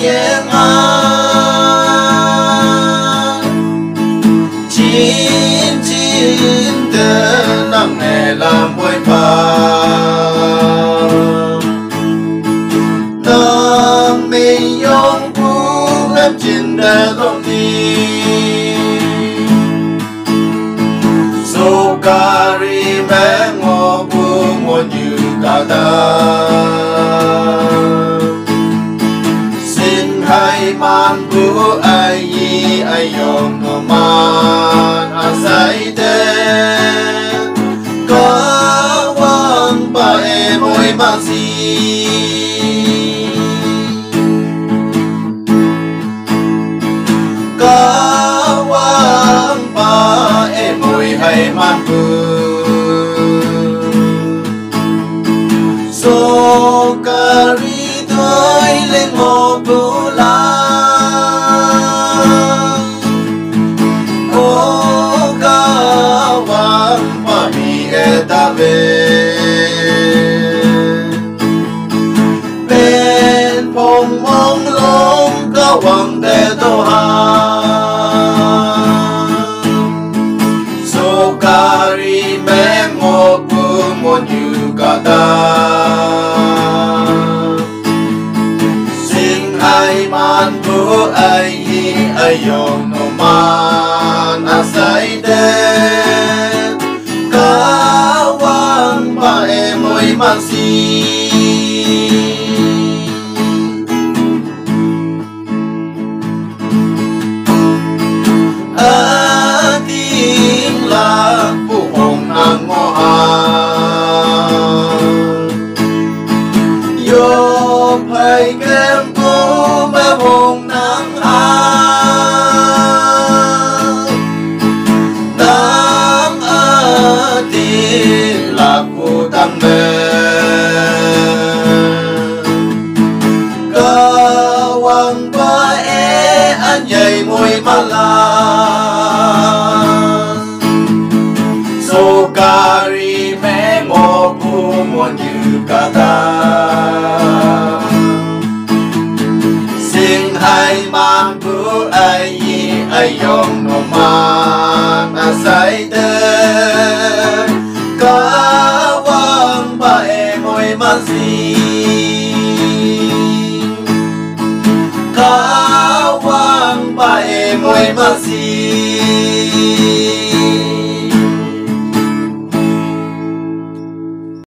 yên an chín chín tên nặng nề làm môi phàm nam mình yong cu em chín đời lòng đi so cari mẹ ngô bu muôn như cả ta xin hai man bu ai yi ai yong no man asai te có vang ba em ôi mang gì có vang ba em ôi hay man bu so cari tôi lên một bu la ô có vang ba mi ta về bên phong mong lông có vang để tôi so cari mẹ một bu một như cả ta xin hai man bu ai yi ai yong no man asai de cả vang ba em ôi man si a tim la bu hong nang ngo a yo phai kem cô mẹ hồng nắng nắng ở tim là cô tăng mẹ cơ hoàng ba e anh dậy môi mà la so cari mẹ ngô cô muốn như cả ta hai man bu ai yi ai yong no man asai te ka wang ba em ôi man si ka wang ba em ôi man si